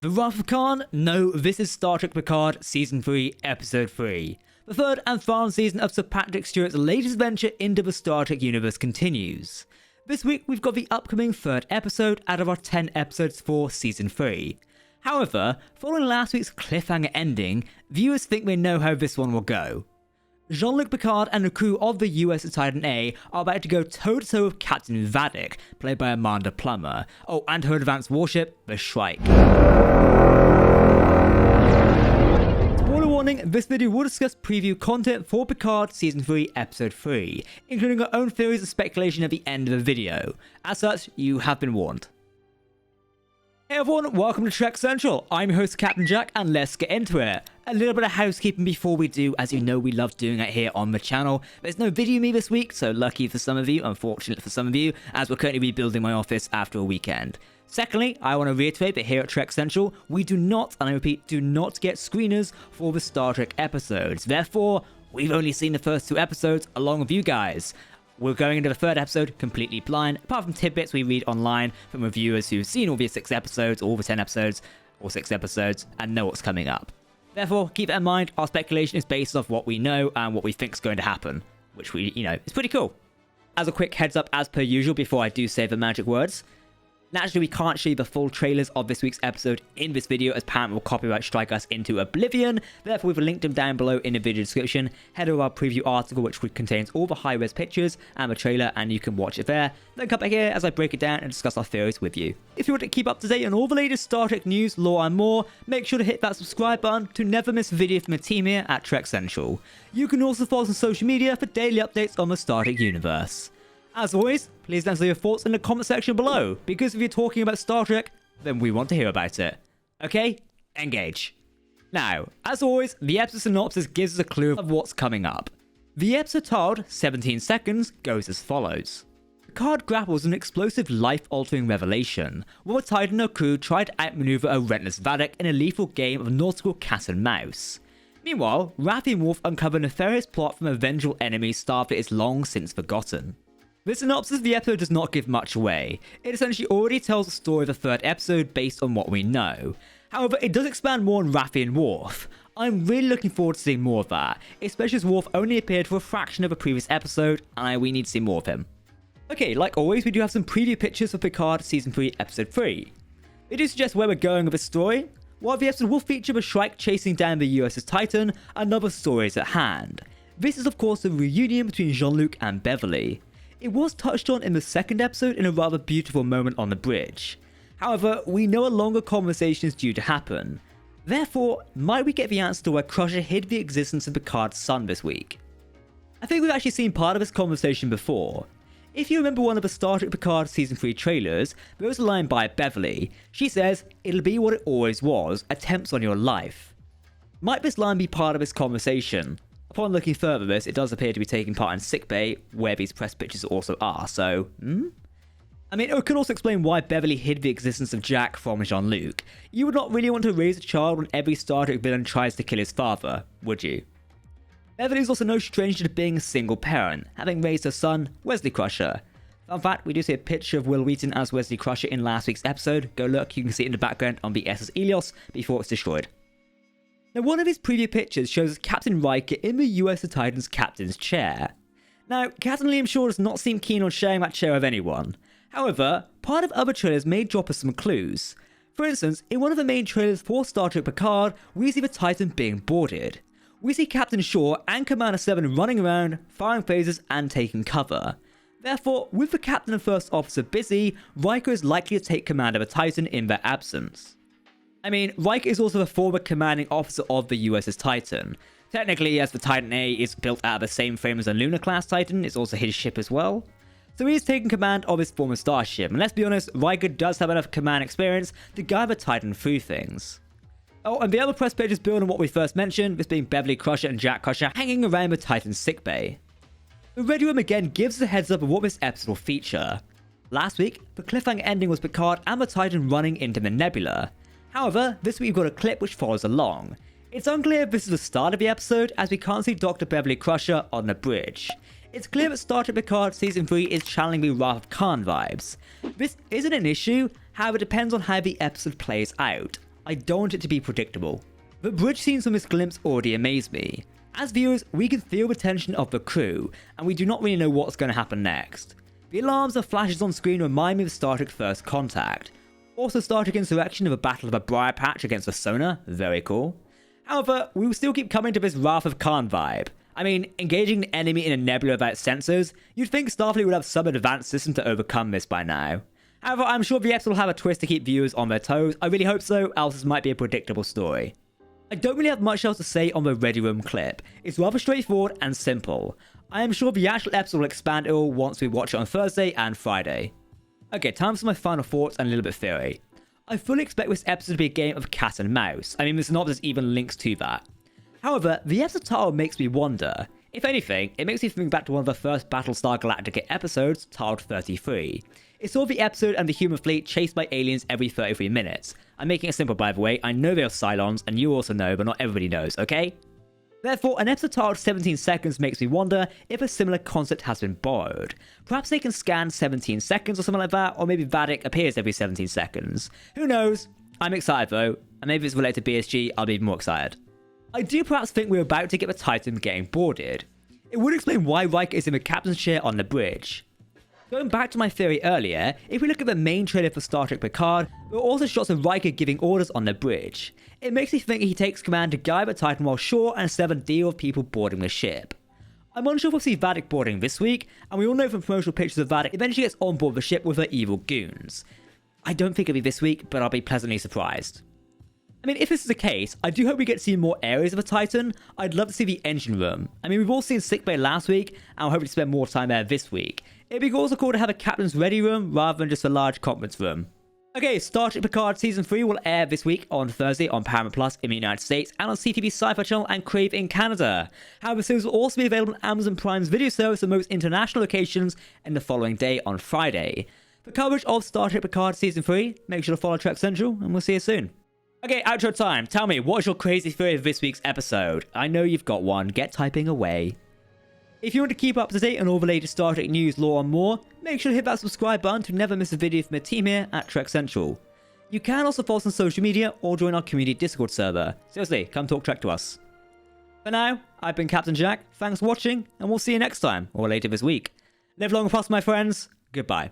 The Wrath of Khan? No, this is Star Trek Picard Season 3, Episode 3. The third and final season of Sir Patrick Stewart's latest venture into the Star Trek universe continues. This week we've got the upcoming third episode out of our 10 episodes for Season 3. However, following last week's cliffhanger ending, viewers think they know how this one will go. Jean-Luc Picard and the crew of the USS Titan-A are about to go toe-to-toe with Captain Vadic, played by Plummer. Oh, and her advanced warship, the Shrike. Spoiler warning, this video will discuss preview content for Picard Season 3, Episode 3, including our own theories and speculation at the end of the video. As such, you have been warned. Hey everyone, welcome to Trek Central. I'm your host Captain Jack, and let's get into it. A little bit of housekeeping before we do, as you know we love doing it here on the channel. There's no video me this week, so lucky for some of you, unfortunate for some of you, as we're currently rebuilding my office after a weekend. Secondly, I want to reiterate that here at Trek Central, we do not, and I repeat, do not get screeners for the Star Trek episodes. Therefore, we've only seen the first 2 episodes along with you guys. We're going into the third episode completely blind, apart from tidbits we read online from reviewers who've seen all the 6 episodes, all the 10 episodes, or 6 episodes, and know what's coming up. Therefore, keep that in mind, our speculation is based off what we know and what we think is going to happen, which is pretty cool. As a quick heads up as per usual before I do say the magic words, naturally, we can't show you the full trailers of this week's episode in this video as Paramount will copyright strike us into oblivion. Therefore, we've linked them down below in the video description. Head over our preview article, which contains all the high-res pictures and the trailer, and you can watch it there. Then come back here as I break it down and discuss our theories with you. If you want to keep up to date on all the latest Star Trek news, lore, and more, make sure to hit that subscribe button to never miss a video from the team here at Trek Central. You can also follow us on social media for daily updates on the Star Trek universe. As always, please answer your thoughts in the comment section below, because if you're talking about Star Trek, then we want to hear about it. Okay? Engage. Now, as always, the episode synopsis gives us a clue of what's coming up. The episode titled 17 Seconds goes as follows. Picard grapples with an explosive life-altering revelation, while the Titan and her crew try to outmaneuver a relentless Vadic in a lethal game of nautical cat and mouse. Meanwhile, Raffi and Worf uncover a nefarious plot from a vengeful enemy starved that is long since forgotten. The synopsis of the episode does not give much away. It essentially already tells the story of the third episode based on what we know. However, it does expand more on Raffi and Worf. I'm really looking forward to seeing more of that, especially as Worf only appeared for a fraction of a previous episode, and we need to see more of him. Okay, like always, we do have some preview pictures for Picard Season 3, Episode 3. They do suggest where we're going with the story. While the episode will feature the Shrike chasing down the USS Titan, another story is at hand. This is of course the reunion between Jean-Luc and Beverly. It was touched on in the second episode in a rather beautiful moment on the bridge. However, we know a longer conversation is due to happen. Therefore, might we get the answer to where Crusher hid the existence of Picard's son this week? I think we've actually seen part of this conversation before. If you remember one of the Star Trek Picard Season 3 trailers, there was a line by Beverly. She says, "It'll be what it always was, attempts on your life." Might this line be part of this conversation? Upon looking further at this, it does appear to be taking part in sickbay, where these press pictures also are, so, I mean, it could also explain why Beverly hid the existence of Jack from Jean-Luc. You would not really want to raise a child when every Star Trek villain tries to kill his father, would you? Beverly is also no stranger to being a single parent, having raised her son, Wesley Crusher. Fun fact, we do see a picture of Will Wheaton as Wesley Crusher in last week's episode. Go look, you can see it in the background on the SS Ilios before it's destroyed. Now, one of his preview pictures shows Captain RIKER in the USS Titan's captain's chair. Now, Captain Liam Shaw does not seem keen on sharing that chair with anyone. However, part of other trailers may drop us some clues. For instance, in one of the main trailers for Star Trek Picard, we see the Titan being boarded. We see Captain Shaw and Commander 7 running around, firing phasers and taking cover. Therefore, with the Captain and First Officer busy, RIKER is likely to take command of the Titan in their absence. I mean, RIKER is also the former commanding officer of the USS Titan. Technically, as the Titan-A is built out of the same frame as a Lunar-class Titan, it's also his ship as well. So he's taking command of his former starship, and let's be honest, RIKER does have enough command experience to guide the Titan through things. Oh, and the other press pages build on what we first mentioned, this being Beverly Crusher and Jack Crusher hanging around the Titan's sickbay. The Ready Room again gives us a heads up of what this episode will feature. Last week, the cliffhanger ending was Picard and the Titan running into the nebula. However, this week we've got a clip which follows along. It's unclear if this is the start of the episode, as we can't see Dr. Beverly Crusher on the bridge. It's clear that Star Trek Picard Season 3 is channeling the Wrath of Khan vibes. This isn't an issue, however it depends on how the episode plays out. I don't want it to be predictable. The bridge scenes from this glimpse already amaze me. As viewers, we can feel the tension of the crew, and we do not really know what's going to happen next. The alarms and flashes on screen remind me of Star Trek First Contact. Also Star Trek Insurrection of a battle of a briar patch against a sonar, very cool. However, we will still keep coming to this Wrath of Khan vibe. I mean, engaging an enemy in a nebula without sensors, you'd think Starfleet would have some advanced system to overcome this by now. However, I'm sure the episode will have a twist to keep viewers on their toes. I really hope so, else this might be a predictable story. I don't really have much else to say on the Ready Room clip. It's rather straightforward and simple. I am sure the actual episode will expand it all once we watch it on Thursday and Friday. Okay, time for my final thoughts and a little bit theory. I fully expect this episode to be a game of cat and mouse. I mean, the synopsis even links to that. However, the episode title makes me wonder. If anything, it makes me think back to one of the first Battlestar Galactica episodes, titled 33. It saw the episode and the human fleet chased by aliens every 33 minutes. I'm making it simple, by the way. I know they are Cylons, and you also know, but not everybody knows, okay? Therefore, an episode titled 17 Seconds makes me wonder if a similar concept has been borrowed. Perhaps they can scan 17 seconds or something like that, or maybe Vadic appears every 17 seconds. Who knows? I'm excited though, and maybe if it's related to BSG, I'll be even more excited. I do perhaps think we're about to get the Titan getting boarded. It would explain why Riker is in the captain's chair on the bridge. Going back to my theory earlier, if we look at the main trailer for Star Trek Picard, there are also shots of Riker giving orders on the bridge. It makes me think he takes command to guide the Titan while shore and instead of deal with people boarding the ship. I'm unsure if we'll see Vadic boarding this week, and we all know from promotional pictures of Vadic eventually gets on board the ship with her evil goons. I don't think it'll be this week, but I'll be pleasantly surprised. I mean, if this is the case, I do hope we get to see more areas of the Titan. I'd love to see the engine room. I mean, we've all seen sickbay last week, and I'm hoping to spend more time there this week. It'd be also cool to have a captain's ready room rather than just a large conference room. Okay, Star Trek Picard Season 3 will air this week on Thursday on Paramount Plus in the United States and on CTV Sci-Fi Channel and Crave in Canada. However, the series will also be available on Amazon Prime's video service in most international locations in the following day on Friday. For coverage of Star Trek Picard Season 3, make sure to follow Trek Central, and we'll see you soon. Okay, outro time. Tell me, what is your crazy theory of this week's episode? I know you've got one. Get typing away. If you want to keep up to date on all the latest Star Trek news, lore, and more, make sure to hit that subscribe button to never miss a video from the team here at Trek Central. You can also follow us on social media or join our community Discord server. Seriously, come talk Trek to us. For now, I've been Captain Jack, thanks for watching, and we'll see you next time, or later this week. Live long and prosper, my friends. Goodbye.